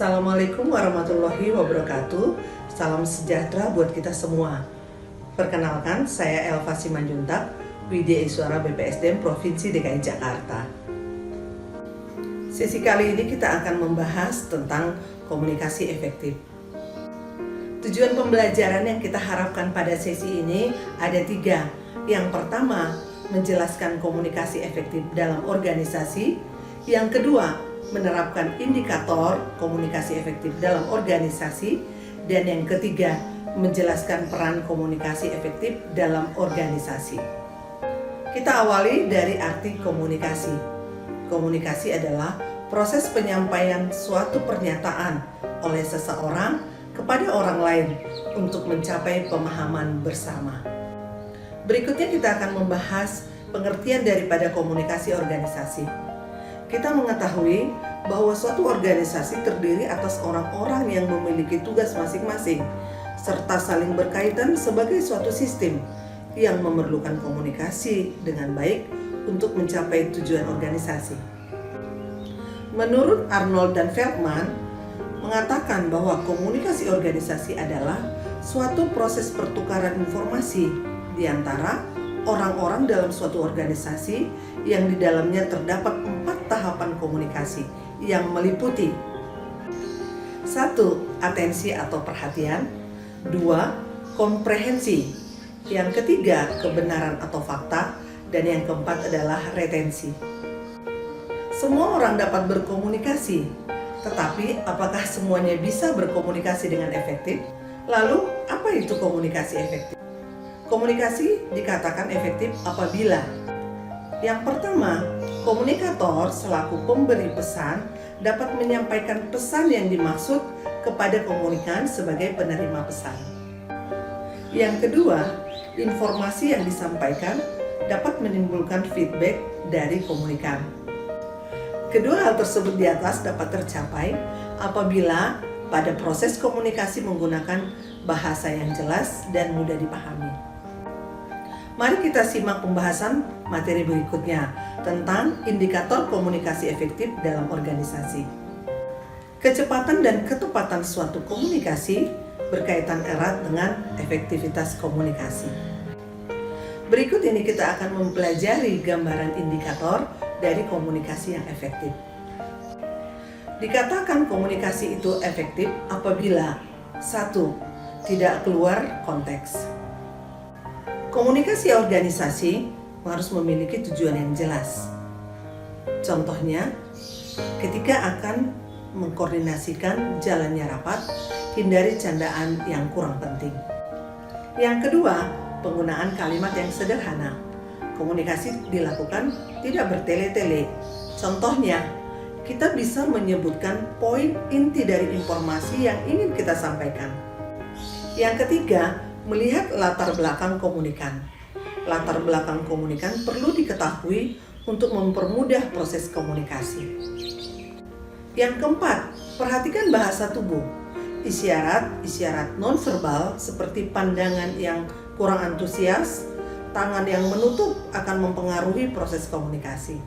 Assalamualaikum warahmatullahi wabarakatuh. Salam sejahtera buat kita semua. Perkenalkan, saya Elva Simanjuntak, Widya Iswara BPSDM Provinsi DKI Jakarta. Sesi kali ini kita akan membahas tentang komunikasi efektif. Tujuan pembelajaran yang kita harapkan pada sesi ini ada 3. Yang pertama, menjelaskan komunikasi efektif dalam organisasi. Yang kedua, menerapkan indikator komunikasi efektif dalam organisasi. Dan yang ketiga, menjelaskan peran komunikasi efektif dalam organisasi. Kita awali dari arti komunikasi. Komunikasi adalah proses penyampaian suatu pernyataan oleh seseorang kepada orang lain untuk mencapai pemahaman bersama. Berikutnya kita akan membahas pengertian daripada komunikasi organisasi. Kita mengetahui bahwa suatu organisasi terdiri atas orang-orang yang memiliki tugas masing-masing serta saling berkaitan sebagai suatu sistem yang memerlukan komunikasi dengan baik untuk mencapai tujuan organisasi. Menurut Arnold dan Feldman mengatakan bahwa komunikasi organisasi adalah suatu proses pertukaran informasi di antara orang-orang dalam suatu organisasi yang di dalamnya terdapat 4 tahapan komunikasi yang meliputi 1. Atensi atau perhatian. 2. Komprehensi. Yang ketiga, kebenaran atau fakta. Dan yang keempat adalah retensi. Semua orang dapat berkomunikasi, tetapi apakah semuanya bisa berkomunikasi dengan efektif? Lalu, apa itu komunikasi efektif? Komunikasi dikatakan efektif apabila yang pertama, komunikator selaku pemberi pesan dapat menyampaikan pesan yang dimaksud kepada komunikan sebagai penerima pesan. Yang kedua, informasi yang disampaikan dapat menimbulkan feedback dari komunikan. Kedua hal tersebut di atas dapat tercapai apabila pada proses komunikasi menggunakan bahasa yang jelas dan mudah dipahami. Mari kita simak pembahasan materi berikutnya tentang indikator komunikasi efektif dalam organisasi. Kecepatan dan ketepatan suatu komunikasi berkaitan erat dengan efektivitas komunikasi. Berikut ini kita akan mempelajari gambaran indikator dari komunikasi yang efektif. Dikatakan komunikasi itu efektif apabila 1. Tidak keluar konteks. Komunikasi organisasi harus memiliki tujuan yang jelas. Contohnya, ketika akan mengkoordinasikan jalannya rapat, hindari candaan yang kurang penting. Yang kedua, penggunaan kalimat yang sederhana. Komunikasi dilakukan tidak bertele-tele. Contohnya, kita bisa menyebutkan poin inti dari informasi yang ingin kita sampaikan. Yang ketiga, melihat latar belakang komunikan. Latar belakang komunikan perlu diketahui untuk mempermudah proses komunikasi. Yang keempat, perhatikan bahasa tubuh. Isyarat nonverbal seperti pandangan yang kurang antusias, tangan yang menutup akan mempengaruhi proses komunikasi.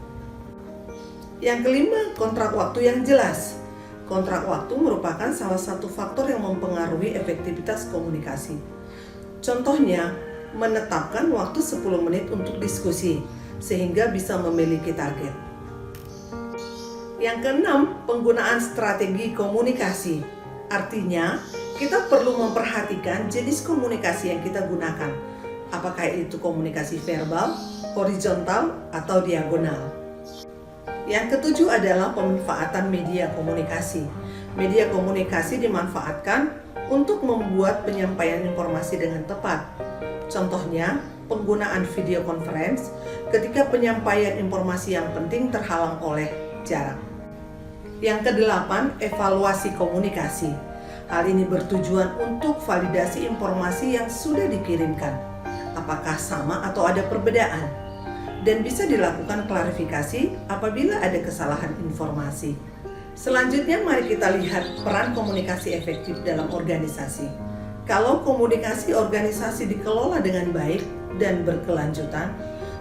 Yang kelima, kontrak waktu yang jelas. Kontrak waktu merupakan salah satu faktor yang mempengaruhi efektivitas komunikasi. Contohnya, menetapkan waktu 10 menit untuk diskusi sehingga bisa memiliki target. Yang keenam, penggunaan strategi komunikasi. Artinya, kita perlu memperhatikan jenis komunikasi yang kita gunakan. Apakah itu komunikasi verbal, horizontal, atau diagonal. Yang ketujuh adalah pemanfaatan media komunikasi. Media komunikasi dimanfaatkan untuk membuat penyampaian informasi dengan tepat. Contohnya, penggunaan video conference ketika penyampaian informasi yang penting terhalang oleh jarak. Yang kedelapan, evaluasi komunikasi. Hal ini bertujuan untuk validasi informasi yang sudah dikirimkan. Apakah sama atau ada perbedaan? Dan bisa dilakukan klarifikasi apabila ada kesalahan informasi. Selanjutnya mari kita lihat peran komunikasi efektif dalam organisasi. Kalau komunikasi organisasi dikelola dengan baik dan berkelanjutan,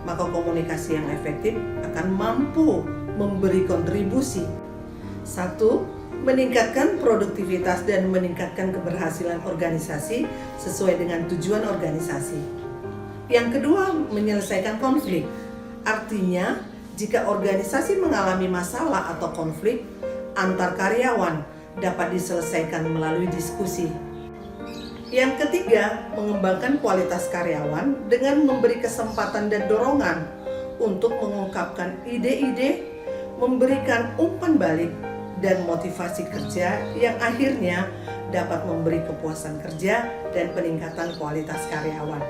maka komunikasi yang efektif akan mampu memberi kontribusi. 1. meningkatkan produktivitas dan meningkatkan keberhasilan organisasi sesuai dengan tujuan organisasi. Yang kedua, menyelesaikan konflik. Artinya, jika organisasi mengalami masalah atau konflik antar karyawan dapat diselesaikan melalui diskusi. Yang ketiga, mengembangkan kualitas karyawan dengan memberi kesempatan dan dorongan untuk mengungkapkan ide-ide, memberikan umpan balik, dan motivasi kerja yang akhirnya dapat memberi kepuasan kerja dan peningkatan kualitas karyawan.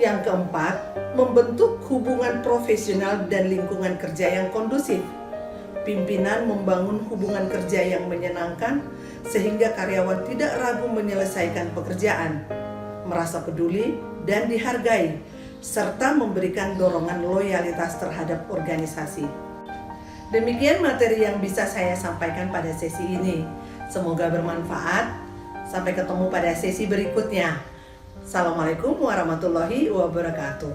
Yang keempat, membentuk hubungan profesional dan lingkungan kerja yang kondusif. Pimpinan membangun hubungan kerja yang menyenangkan sehingga karyawan tidak ragu menyelesaikan pekerjaan, merasa peduli dan dihargai, serta memberikan dorongan loyalitas terhadap organisasi. Demikian materi yang bisa saya sampaikan pada sesi ini. Semoga bermanfaat. Sampai ketemu pada sesi berikutnya. Assalamualaikum warahmatullahi wabarakatuh.